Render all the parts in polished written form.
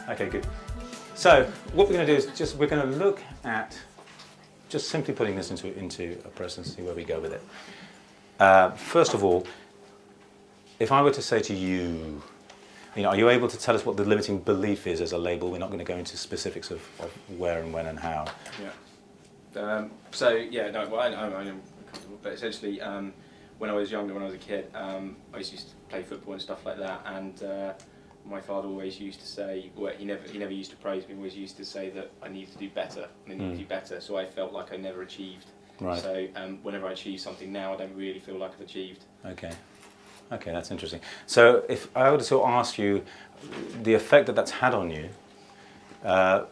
Okay, good. So what we're going to do is we're going to look at just simply putting this into a process and see where we go with it. First of all, if I were to say to you, are you able to tell us what the limiting belief is as a label? We're not going to go into specifics of where and when and how. Yeah. So yeah, no, well, I'm comfortable, but essentially, when I was younger, when I was a kid, I used to play football and stuff like that, and my father always used to say, well, he never used to praise me. He always used to say that I needed to do better, and I needed to do better. So I felt like I never achieved. Right. So whenever I achieve something now, I don't really feel like I've achieved. Okay. Okay, that's interesting. So if I were to ask you the effect that that's had on you, how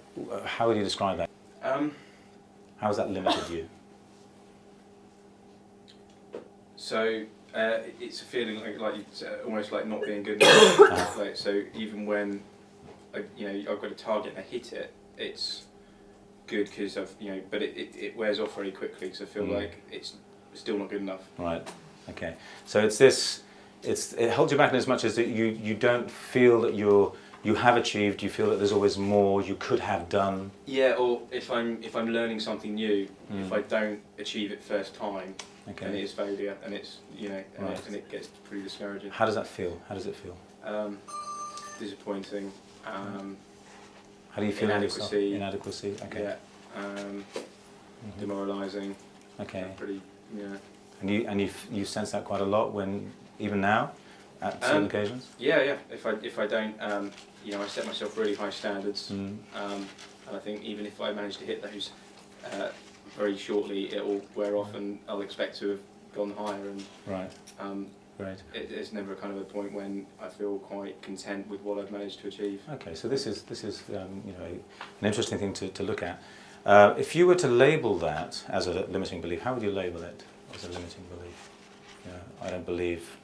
would you describe that? How has that limited you? So it's a feeling like it's almost like not being good enough. Like, so even when I've got a target and I hit it, it's good because but it wears off very quickly because I feel like it's still not good enough. Right. Okay. So it's this. It holds you back in as much as that you don't feel that you have achieved. You feel that there's always more you could have done. Yeah, or if I'm learning something new, if I don't achieve it first time, then it is failure, and it's and it gets pretty discouraging. How does that feel? How does it feel? Disappointing. How do you feel? Inadequacy. Inadequacy. Okay. Yeah. Demoralising. Okay. Pretty. Yeah. And you sense that quite a lot even now, at certain occasions? Yeah. If I don't, I set myself really high standards, and I think even if I manage to hit those very shortly, it will wear off, and I'll expect to have gone higher. And right. Great. It's never kind of a point when I feel quite content with what I've managed to achieve. Okay, so this is an interesting thing to look at. If you were to label that as a limiting belief, how would you label it as a limiting belief? I don't believe.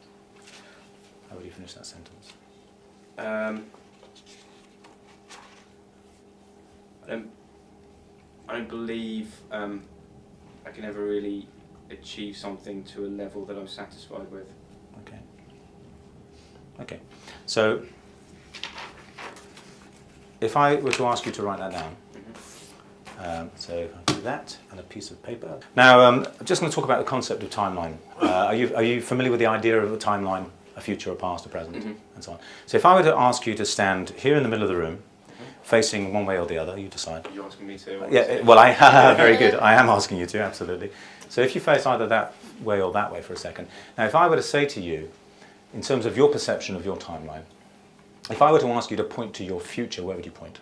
How would you finish that sentence? I don't believe I can ever really achieve something to a level that I'm satisfied with. Okay. Okay. So, if I were to ask you to write that down, so I'll do that and a piece of paper. Now, I'm just going to talk about the concept of timeline. Are you familiar with the idea of a timeline? A future, a past, a present, and so on. So if I were to ask you to stand here in the middle of the room, facing one way or the other, you decide. You're asking me to? Yeah, well, very good. I am asking you to, absolutely. So if you face either that way or that way for a second. Now, if I were to say to you, in terms of your perception of your timeline, if I were to ask you to point to your future, where would you point?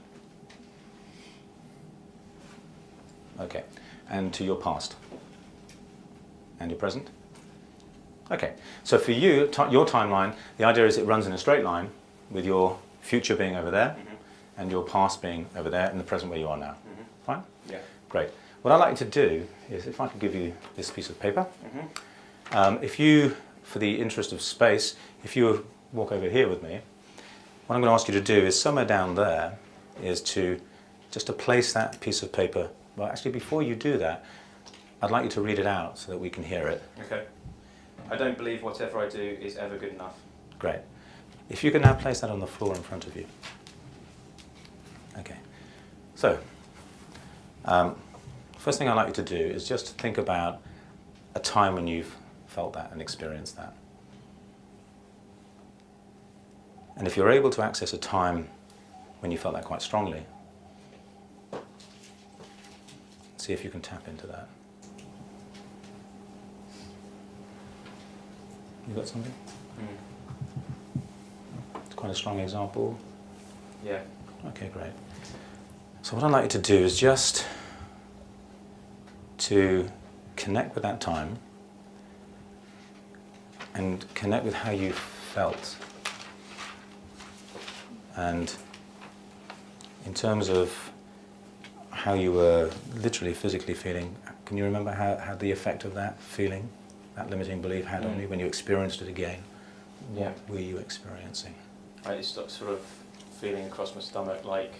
Okay. And to your past? And your present? Okay, so for you, your timeline, the idea is it runs in a straight line with your future being over there and your past being over there and the present where you are now. Fine? Yeah. Great. What I'd like you to do is, if I could give you this piece of paper, if you, for the interest of space, if you walk over here with me, what I'm going to ask you to do is somewhere down there is just to place that piece of paper. Well, actually, before you do that, I'd like you to read it out so that we can hear it. Okay. I don't believe whatever I do is ever good enough. Great. If you can now place that on the floor in front of you. Okay. So, first thing I'd like you to do is just think about a time when you've felt that and experienced that. And if you're able to access a time when you felt that quite strongly, see if you can tap into that. You got something? It's quite a strong example. Yeah. Okay, great. So what I'd like you to do is just to connect with that time and connect with how you felt. And in terms of how you were literally physically feeling, can you remember how the effect of that feeling, that limiting belief had on you when you experienced it again? What were you experiencing? I just sort of feeling across my stomach like,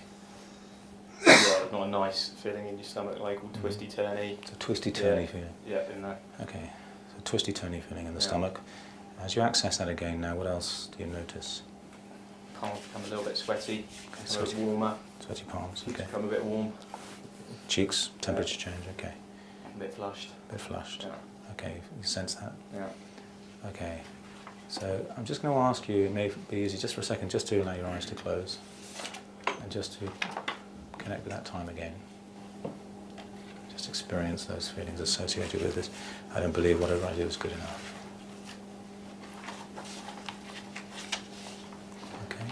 not a nice feeling in your stomach, like all twisty-turny. It's a twisty-turny feeling? Yeah, in there. Okay, so twisty-turny feeling in the stomach. As you access that again now, what else do you notice? palms become a little bit sweaty, Okay, a bit warmer. Sweaty palms, Cheeks okay. become a bit warm. Cheeks, temperature change, okay. A bit flushed. A bit flushed. Yeah. Okay, you sense that? Yeah. Okay. So I'm just going to ask you, it may be easy just for a second, just to allow your eyes to close. And just to connect with that time again. Just experience those feelings associated with this. I don't believe whatever I do is good enough. Okay.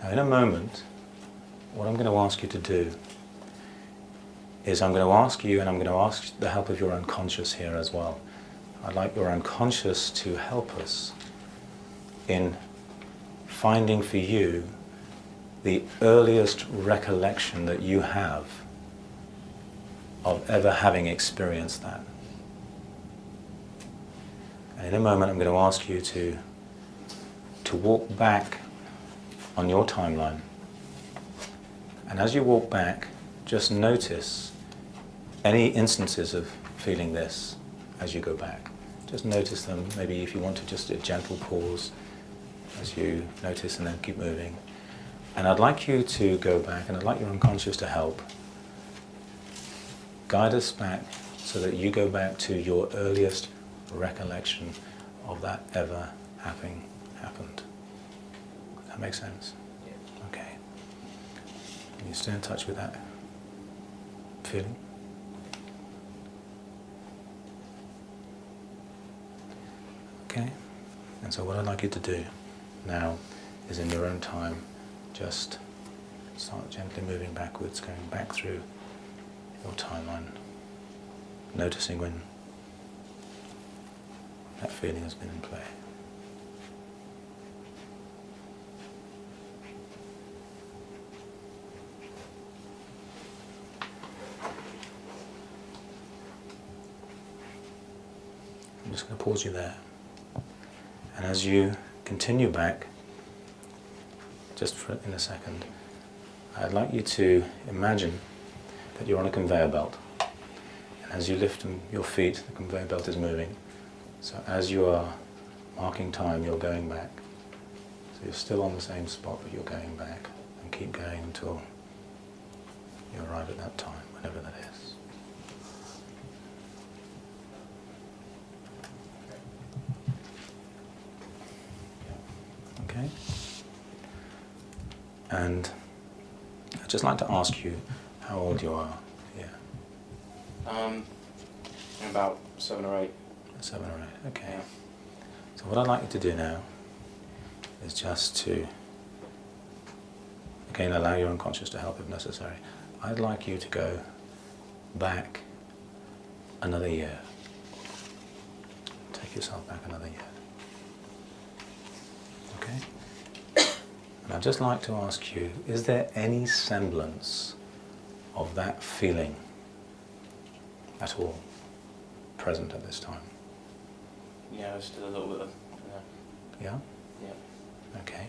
Now in a moment, what I'm going to ask you to do is I'm going to ask you, and I'm going to ask the help of your unconscious here as well. I'd like your unconscious to help us in finding for you the earliest recollection that you have of ever having experienced that. And in a moment I'm going to ask you to walk back on your timeline. And as you walk back, just notice any instances of feeling this as you go back. Just notice them, maybe if you want to, just a gentle pause as you notice and then keep moving. And I'd like you to go back, and I'd like your unconscious to help guide us back so that you go back to your earliest recollection of that ever having happened. Does that make sense? Yeah. Okay. Can you stay in touch with that feeling? Okay. And so what I'd like you to do now is, in your own time, just start gently moving backwards, going back through your timeline, noticing when that feeling has been in play. I'm just going to pause you there. And as you continue back, just in a second, I'd like you to imagine that you're on a conveyor belt. And as you lift your feet, the conveyor belt is moving. So as you are marking time, you're going back. So you're still on the same spot, but you're going back. And keep going until you arrive at that time, whenever that is. Okay? And I'd just like to ask you how old you are. Yeah. I'm about 7 or 8. 7 or 8, okay. Yeah. So what I'd like you to do now is just to, again, allow your unconscious to help if necessary. I'd like you to go back another year. Take yourself back another year. Okay? And I'd just like to ask you, is there any semblance of that feeling at all present at this time? Yeah, there's still a little bit of... Yeah? Yeah. Okay.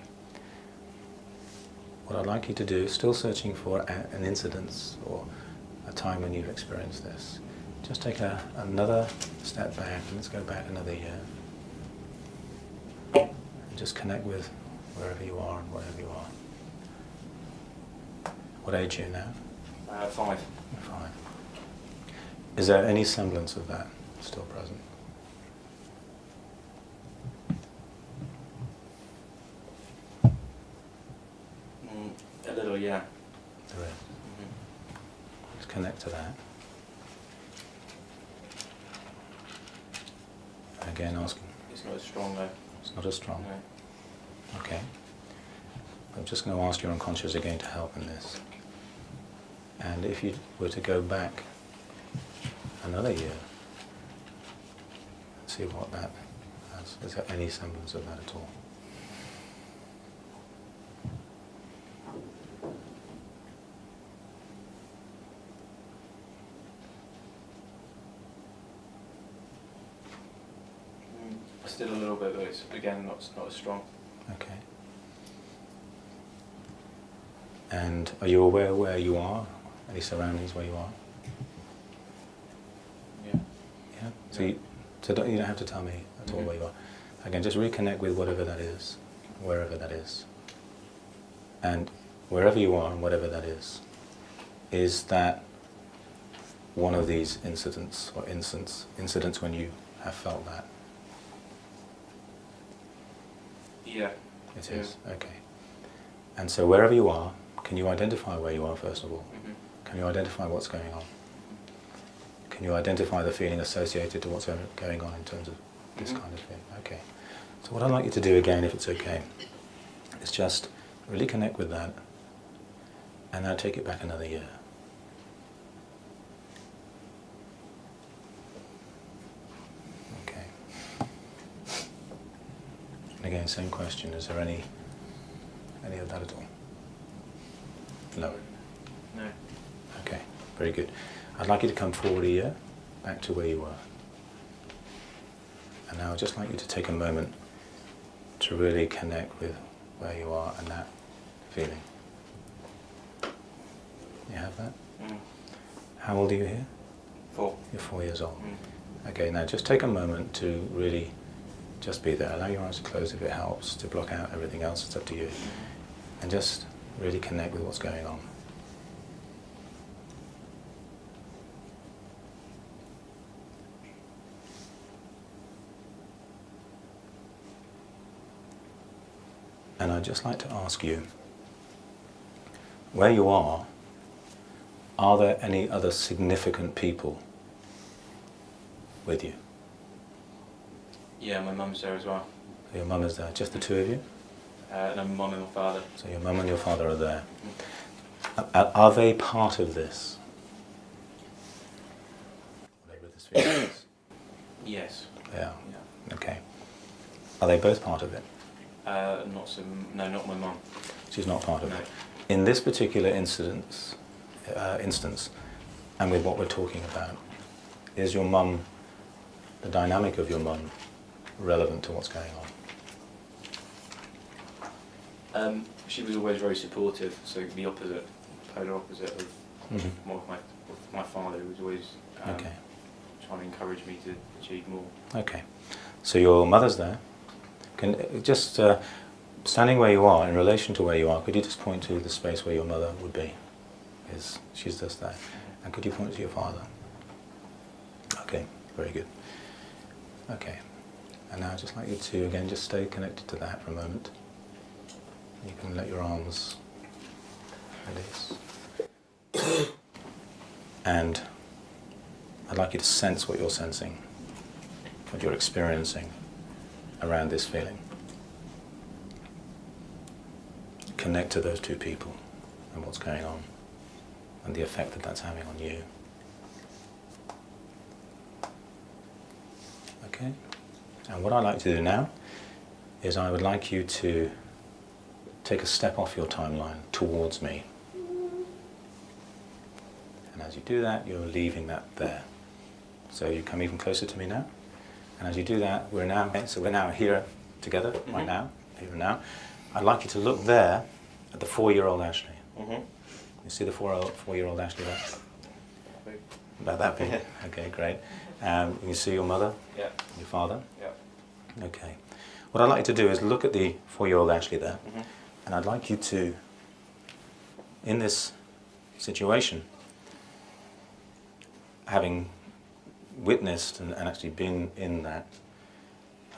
What I'd like you to do, still searching for an incidence or a time when you've experienced this, just take another step back, and let's go back another year. And just connect with wherever you are and wherever you are. What age are you now? 5. 5. Is there any semblance of that still present? A little, yeah. There is. Mm-hmm. Just connect to that. And again, asking. It's not as strong though. It's not as strong. No. Okay. I'm just going to ask your unconscious again to help in this. And if you were to go back another year, see what that has. Is there any semblance of that at all? Still a little bit, but it's again not as strong. Okay. And are you aware where you are? Any surroundings where you are? Yeah. Yeah? So you don't have to tell me at all where you are. Again, just reconnect with whatever that is, wherever that is, And wherever you are, and whatever that is that one of these incidents or incidents when you have felt that? Yeah. It is, okay. And so wherever you are, can you identify where you are first of all? Mm-hmm. Can you identify what's going on? Can you identify the feeling associated to what's going on in terms of this kind of thing? Okay. So what I'd like you to do again, if it's okay, is just really connect with that and now take it back another year. Okay. And again, same question, is there any of that at all? No. No. Okay, very good. I'd like you to come forward a year, back to where you were. And now I'd just like you to take a moment to really connect with where you are and that feeling. You have that? Mm. How old are you here? 4. You're 4 years old. Mm. Okay, now just take a moment to really just be there. Allow your eyes to close if it helps, to block out everything else, it's up to you. And just really connect with what's going on. And I'd just like to ask you, where you are there any other significant people with you? Yeah, my mum's there as well. Your mum is there, just the two of you? No, my mum and my father. So your mum and your father are there. Are they part of this? Whatever this feeling is. Yes. Yeah. Yeah. Okay. Are they both part of it? Not so. No, not my mum. She's not part of No. it. In this particular instance, and with what we're talking about, is your mum, the dynamic of your mum, relevant to what's going on? She was always very supportive, so the opposite, polar opposite of my father, who was always Okay. trying to encourage me to achieve more. Okay. So your mother's there. Can just standing where you are in relation to where you are, could you just point to the space where your mother would be? She's just there. And could you point to your father? Okay, very good. Okay. And now I'd just like you to again just stay connected to that for a moment. You can let your arms release. And I'd like you to sense what you're sensing, what you're experiencing around this feeling. Connect to those two people and what's going on and the effect that that's having on you. Okay? And what I'd like to do now is I would like you to take a step off your timeline towards me. And as you do that, you're leaving that there. So you come even closer to me now. And as you do that, we're now here together, right now, here and now. I'd like you to look there at the 4-year-old Ashley. You see the 4-year-old Ashley there? About that big? Okay, great. You see your mother? Yeah. Your father? Yeah. Okay. What I'd like you to do is look at the 4-year-old Ashley there, and I'd like you to, in this situation, having witnessed and actually been in that,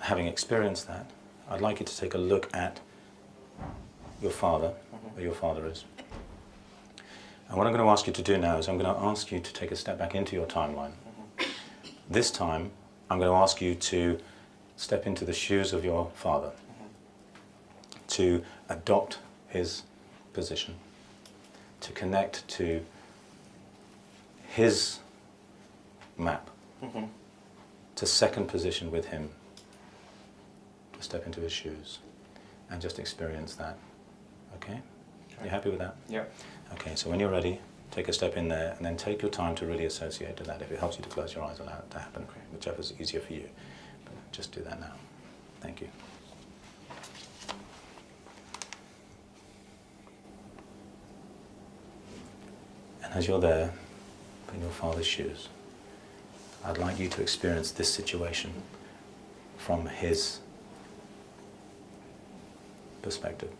having experienced that, I'd like you to take a look at your father, where your father is. And what I'm going to ask you to do now is I'm going to ask you to take a step back into your timeline. This time, I'm going to ask you to step into the shoes of your father, to adopt his position, to connect to his map, to second position with him, to step into his shoes and just experience that. Okay? You happy with that? Yeah. Okay, so when you're ready, take a step in there and then take your time to really associate to that. If it helps you to close your eyes, allow it to happen, whichever's easier for you. But just do that now. Thank you. And as you're there, in your father's shoes, I'd like you to experience this situation from his perspective.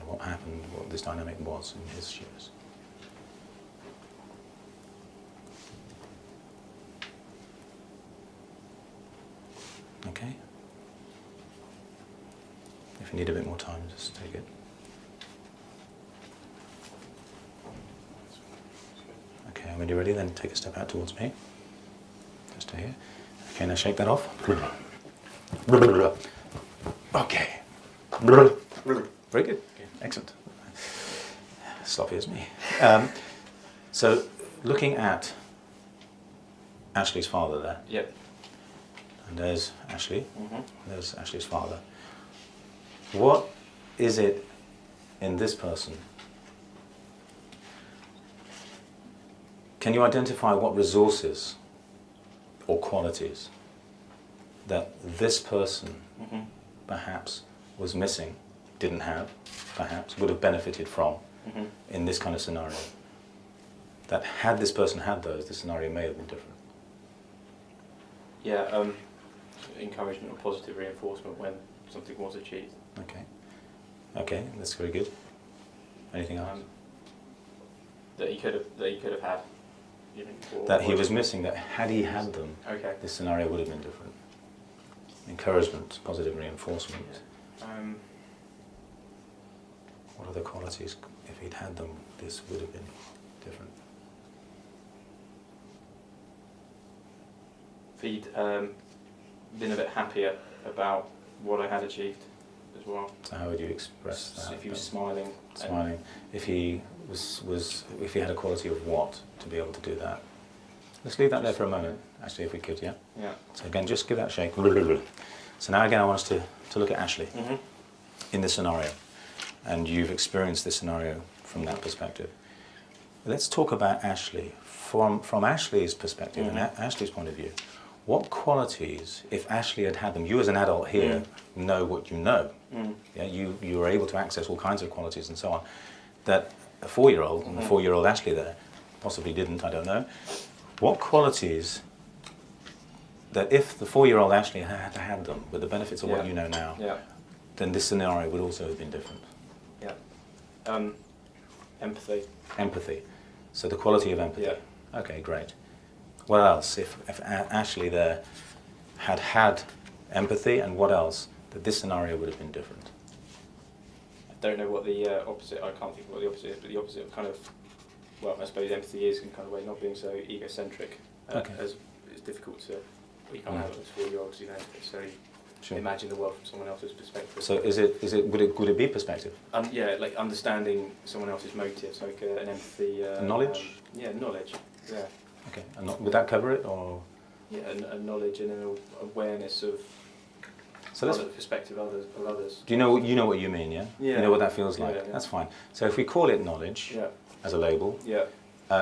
what happened, what this dynamic was in his shoes. Okay? If you need a bit more time, just take it. Okay, and when you're ready, then take a step out towards me. Just stay here. Okay, now shake that off. Okay. Very good. Excellent. Sloppy as me. So, looking at Ashley's father there. Yep. And there's Ashley. Mm-hmm. There's Ashley's father. What is it in this person? Can you identify what resources or qualities that this person mm-hmm. perhaps was missing, didn't have, perhaps would have benefited from mm-hmm. in this kind of scenario? That had this person had those, the scenario may have been different. Yeah, encouragement or positive reinforcement when something was achieved. Okay. Okay, that's very good. Anything else? That he could have had. You mean, That he was missing, that had he had them, okay. this scenario would have been different. Encouragement, positive reinforcement. Yeah. What are the qualities, if he'd had them, this would have been different? If he'd been a bit happier about what I had achieved as well. So how would you express that? If he was smiling. Smiling. If he if he had a quality of what to be able to do that? Let's leave that there for a moment, actually, if we could, yeah? Yeah. So again, just give that a shake. So now again, I want us to look at Ashley Mm-hmm. in this scenario. And you've experienced this scenario from that perspective. Let's talk about Ashley. From Ashley's perspective mm-hmm. and Ashley's point of view, what qualities, if Ashley had had them, you as an adult here know what you know. Yeah, you were able to access all kinds of qualities and so on, that a 4-year-old, and the 4-year-old Ashley there possibly didn't, I don't know. What qualities that if the 4-year-old Ashley had them, with the benefits of what you know now, then this scenario would also have been different? Yeah. Empathy. Empathy. So the quality of empathy. Yeah. Okay, great. What else? If Ashley there had empathy, and what else? That this scenario would have been different. I don't know what the opposite, I can't think of what the opposite is, but the opposite of kind of, well, I suppose empathy is in kind of way not being so egocentric. Okay. As it's difficult to, you can't have it as 4-year-olds, you know, so Sure. imagine the world from someone else's perspective. So would it be perspective? Yeah, like understanding someone else's motives, like an empathy. Knowledge? Yeah, knowledge, yeah. Okay, and would that cover it, or? Yeah, a knowledge and an awareness of other perspective of others. Do you know what you mean? Yeah. Yeah. You know what that feels like. Yeah, yeah. That's fine. So if we call it knowledge as a label,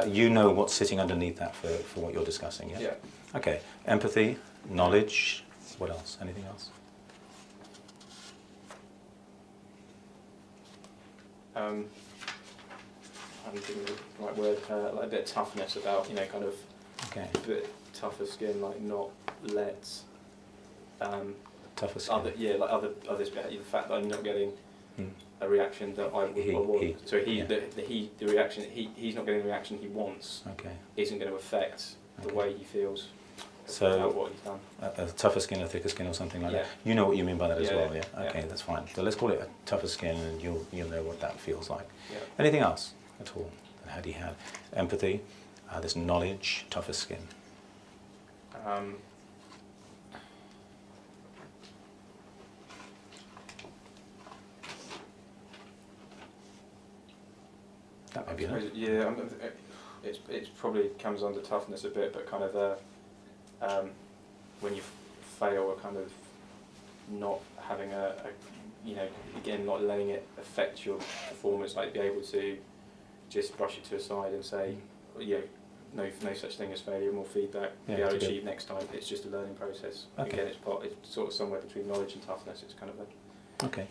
you know what's sitting underneath that for what you're discussing. Yeah. Yeah. Okay. Empathy, knowledge. What else? Anything else? I'm thinking of the right word. Like a bit of toughness about, you know, kind of. Okay. A bit tougher skin, like not let. Tougher skin. Others. The fact that I'm not getting a reaction that I want. So the reaction he's not getting the reaction he wants. Okay. Isn't going to affect the way he feels. So about what he's done. A tougher skin, a thicker skin, or something like that. Yeah. You know what you mean by that as well. Yeah. Yeah. Okay, that's fine. So let's call it a tougher skin, and you'll know what that feels like. Yeah. Anything else at all? Had he had empathy? This knowledge, tougher skin. That might be enough. Yeah, it's probably comes under toughness a bit, but kind of when you fail, or kind of not having you know, again, not letting it affect your performance, like be able to just brush it to a side and say, you know, no such thing as failure, more feedback, be able to achieve next time. It's just a learning process. Okay. Again, it's sort of somewhere between knowledge and toughness. It's kind of a okay.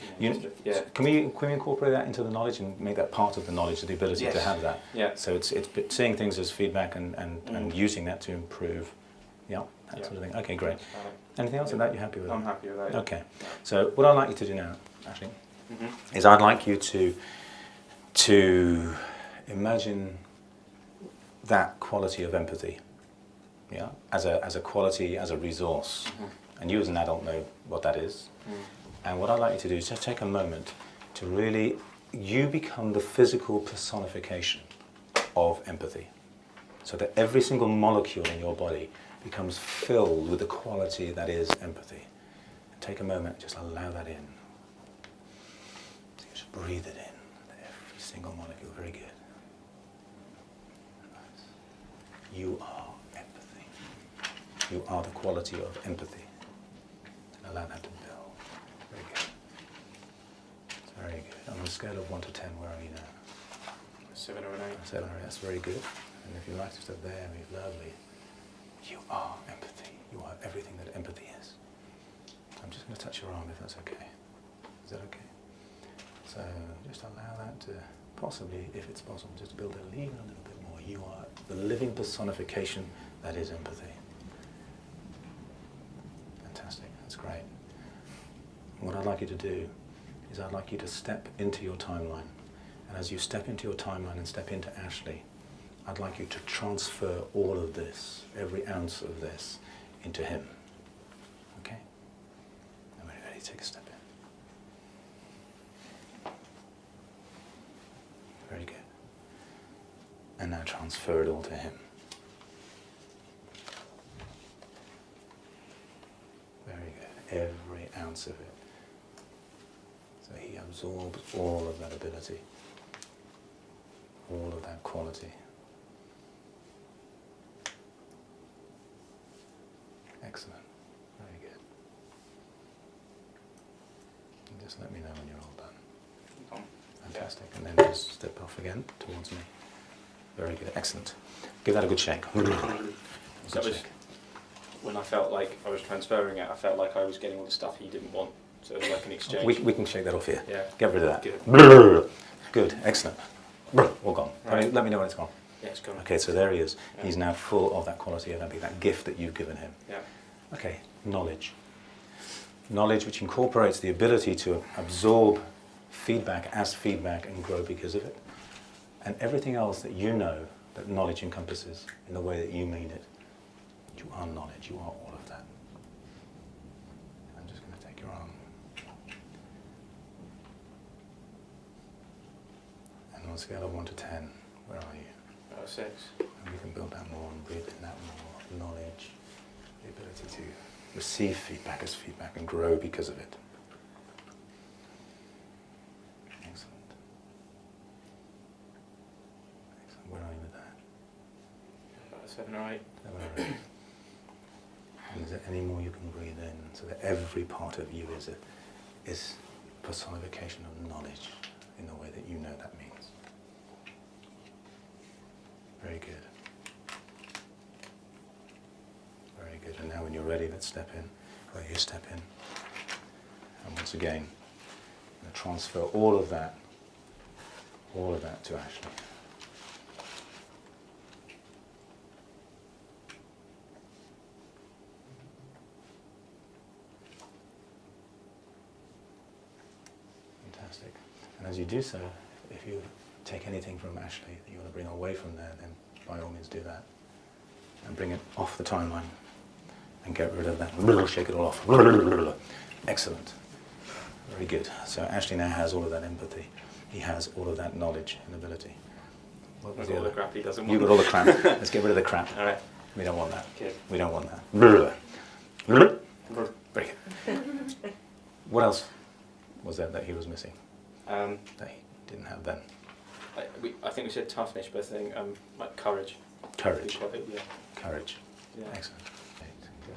Can we incorporate that into the knowledge and make that part of the knowledge, the ability to have that? Yeah. So it's seeing things as feedback and using that to improve. Yeah, that sort of thing. Okay, great. Anything else in that you're happy with? I'm happy with that. Okay. So what I'd like you to do now, actually, is I'd like you to imagine that quality of empathy, yeah, as a quality, as a resource. And you as an adult know what that is. And what I'd like you to do is just take a moment to really, you become the physical personification of empathy. So that every single molecule in your body becomes filled with the quality that is empathy. And take a moment, just allow that in. So just breathe it in, every single molecule, very good. Nice. You are empathy. You are the quality of empathy. And allow that to build. Very good. Very good. On a scale of 1 to 10, where are you now? 7 or an 8. 7 or 8, that's very good. And if you like to stop there, it's lovely. You are empathy. You are everything that empathy is. I'm just going to touch your arm if that's okay. Is that okay? So just allow that to possibly, if it's possible, just build a little bit more. You are the living personification that is empathy. Fantastic. That's great. What I'd like you to do is I'd like you to step into your timeline. And as you step into your timeline and step into Ashley, I'd like you to transfer all of this, every ounce of this, into him. Okay? And when you're ready, take a step in. Very good. And now transfer it all to him. Very good. Every ounce of it. So he absorbs all of that ability, all of that quality. Excellent. Very good. And just let me know when you're all done. Fantastic. And then just step off again towards me. Very good. Excellent. Give that a good shake. So that was, when I felt like I was transferring it, I felt like I was getting all the stuff he didn't want. So it was like an exchange. We can shake that off here. Yeah. Get rid of that. Good. Good. Excellent. All gone. Right. Let me know when it's gone. Yeah, it's gone. Okay, so there he is. Yeah. He's now full of that quality of empathy, that gift that you've given him. Yeah. Okay, knowledge. Knowledge which incorporates the ability to absorb feedback as feedback and grow because of it. And everything else that you know that knowledge encompasses in the way that you mean it. You are knowledge, you are all of that. I'm just going to take your arm. And on a scale of 1 to 10, where are you? 6. And we can build that more and breathe in that more. Knowledge, the ability to receive feedback as feedback and grow because of it. Excellent. Excellent. Where are you with that? About 7 or 8. 7 or 8. And is there any more you can breathe in so that every part of you is personification of knowledge in the way that you know that means? Very good. Very good. And now when you're ready, let's step in. Where you step in. And once again, I'm going to transfer all of that to Ashley. Fantastic. And as you do so, if you take anything from Ashley that you want to bring away from there, then by all means do that. And bring it off the timeline. And get rid of that. Shake it all off. Excellent. Very good. So Ashley now has all of that empathy. He has all of that knowledge and ability. What was all the crap he doesn't want. You got all the crap. Let's get rid of the crap. All right. We don't want that. Good. We don't want that. Very good. What else was there that he was missing? That he didn't have then? I think we said toughness, but I think like courage. Courage. Yeah. Courage. Yeah. Excellent. Good.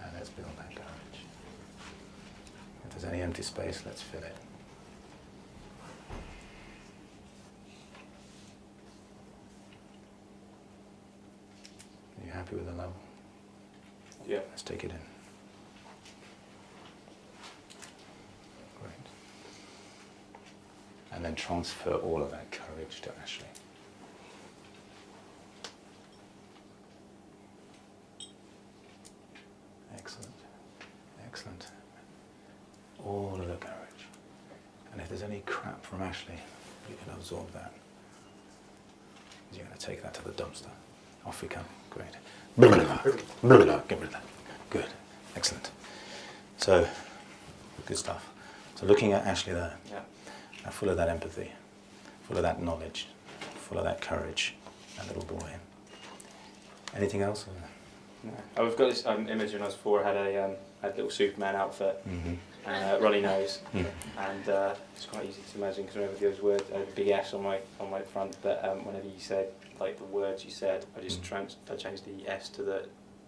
And let's build that courage. If there's any empty space, let's fill it. Are you happy with the level? Yeah. Let's take it in. Great. And then transfer all of that courage to Ashley. Excellent. Excellent. All of the courage. there's any crap from Ashley, you can absorb that. You're going to take that to the dumpster. Off we come. Great. Get rid of that. Good. Excellent. So, good stuff. So looking at Ashley there, now full of that empathy, full of that knowledge, full of that courage, that little boy. Anything else? No. Oh, we've got this image when I was 4. I had a little Superman outfit and a runny nose, and it's quite easy to imagine because whenever those words, I had a big S on my front. But whenever you said like the words you said, I just I changed the S to the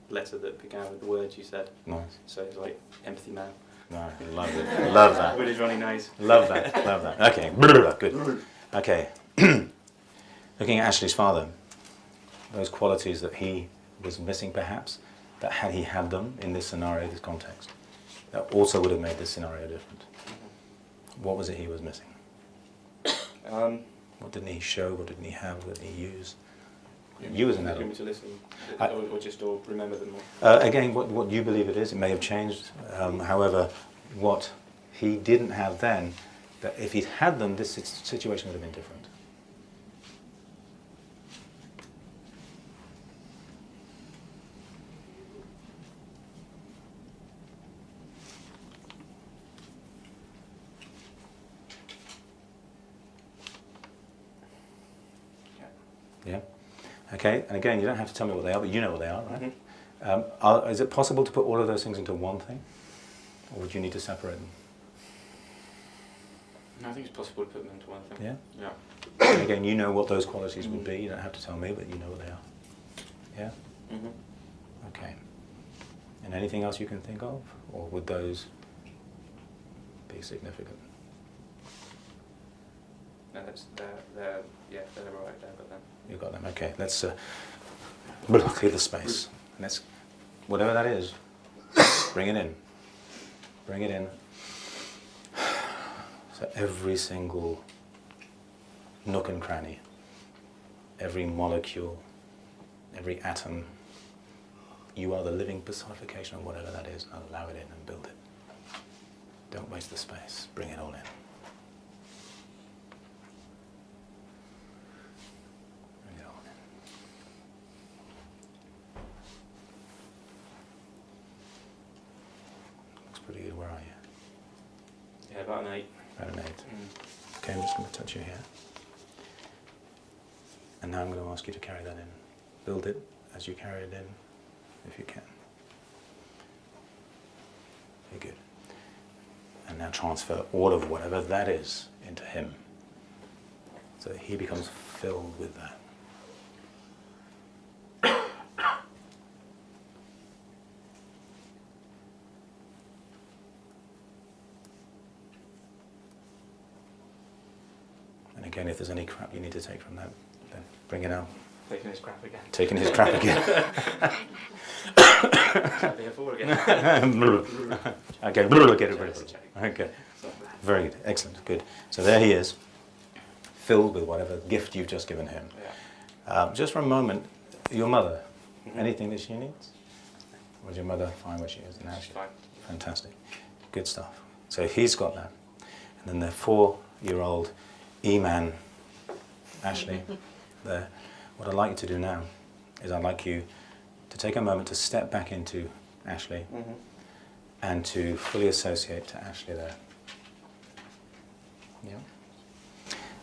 letter that began with the words you said. Nice. So it's like empathy man. No, I love it. Love that. With his runny nose. Love that. Love that. Okay. Good. Okay. Looking at Ashley's father, those qualities that he was missing perhaps, that had he had them in this scenario, this context, that also would have made this scenario different. What was it he was missing? What didn't he show? What didn't he have? What didn't he use? You as an adult. To listen, or just remember them more. Again, what you believe it is, it may have changed. However, what he didn't have then, that if he'd had them, this situation would have been different. Yeah. Okay. And again, you don't have to tell me what they are, but you know what they are, right? Is it possible to put all of those things into one thing, or would you need to separate them? No, I think it's possible to put them into one thing. Yeah. Yeah. And again, you know what those qualities would be. You don't have to tell me, but you know what they are. Yeah. Okay. And anything else you can think of, or would those be significant? No, they're right there, but then. You've got them. Okay. Let's clear the space. And let's, whatever that is, bring it in. Bring it in. So every single nook and cranny, every molecule, every atom, you are the living personification of whatever that is. Now allow it in and build it. Don't waste the space. Bring it all in. Bring it all in. Looks pretty good. Where are you? Yeah, about an 8. About an 8. Okay, I'm just going to touch you here. And now I'm going to ask you to carry that in. Build it as you carry it in, if you can. Very good. And now transfer all of whatever that is into him, so that he becomes filled with that. And again, if there's any crap you need to take from that, then bring it out. Taking his crap again. Taking his crap again. Be a 4 again. Okay, get rid of it. Okay, very good, excellent, good. So there he is, filled with whatever gift you've just given him. Yeah. Just for a moment, your mother, anything that she needs? Or is your mother fine where she is now? She's fine. Fantastic, good stuff. So he's got that. And then the 4-year-old E-man, Ashley, there. What I'd like you to do now is I'd like you to take a moment to step back into Ashley and to fully associate to Ashley there. Yeah.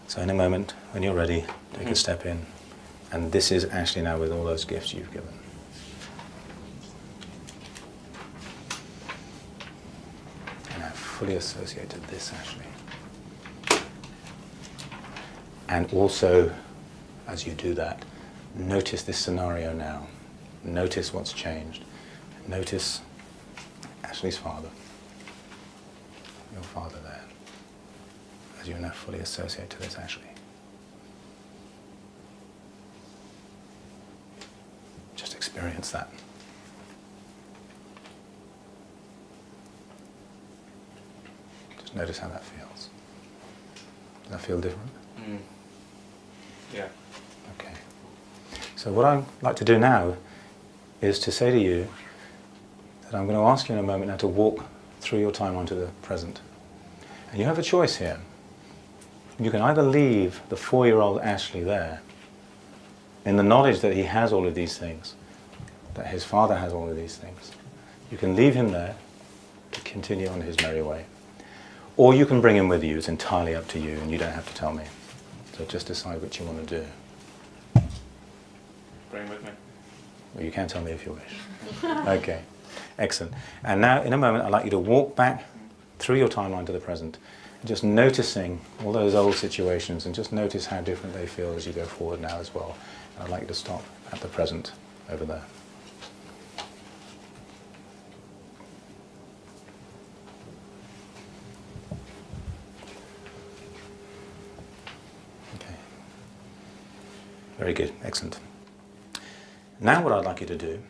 So in a moment, when you're ready, take a step in. And this is Ashley now with all those gifts you've given. And I fully associate to this Ashley. And also, as you do that, notice this scenario now. Notice what's changed. Notice Ashley's father. Your father there. As you now fully associate to this Ashley. Just experience that. Just notice how that feels. Does that feel different? Yeah. Okay. So what I'd like to do now is to say to you that I'm going to ask you in a moment now to walk through your timeline to the present. And you have a choice here. You can either leave the 4-year-old Ashley there in the knowledge that he has all of these things, that his father has all of these things. You can leave him there to continue on his merry way. Or you can bring him with you. It's entirely up to you, and you don't have to tell me. So just decide what you want to do. Bring him with me. Well, you can tell me if you wish. Okay, excellent. And now, in a moment, I'd like you to walk back through your timeline to the present, just noticing all those old situations, and just notice how different they feel as you go forward now as well. And I'd like you to stop at the present over there. Okay. Very good, excellent. Now what I'd like you to do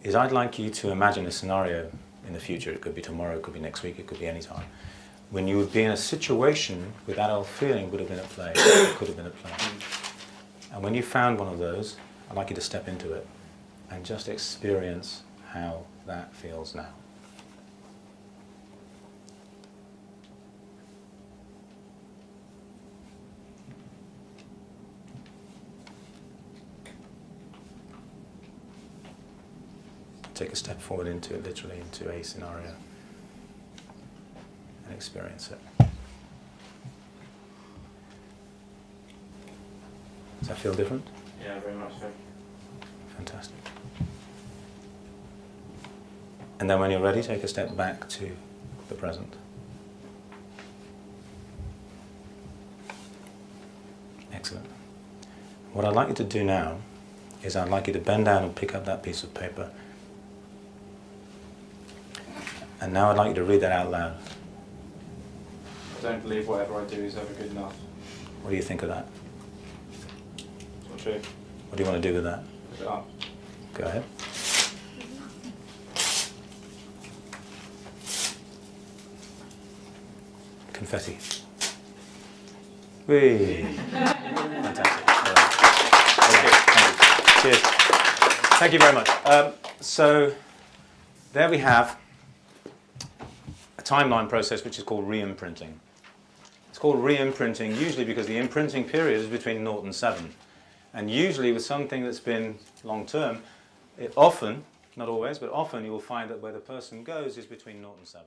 is I'd like you to imagine a scenario in the future. It could be tomorrow, it could be next week, it could be any time, when you would be in a situation where that old feeling would have been at play, could have been at play. And when you found one of those, I'd like you to step into it and just experience how that feels now. Take a step forward into it, literally into a scenario, and experience it. Does that feel different? Yeah, very much so. Fantastic. And then when you're ready, take a step back to the present. Excellent. What I'd like you to do now is I'd like you to bend down and pick up that piece of paper. And now I'd like you to read that out loud. I don't believe whatever I do is ever good enough. What do you think of that? It's not true. What do you want to do with that? Put it up. Go ahead. Confetti. Whee! Fantastic. All right. Okay, thank you. Cheers. Thank you very much. So there we have a timeline process which is called reimprinting. It's called reimprinting usually because the imprinting period is between 0 and 7. And usually with something that's been long term, it often, not always, but often you will find that where the person goes is between 0 and 7.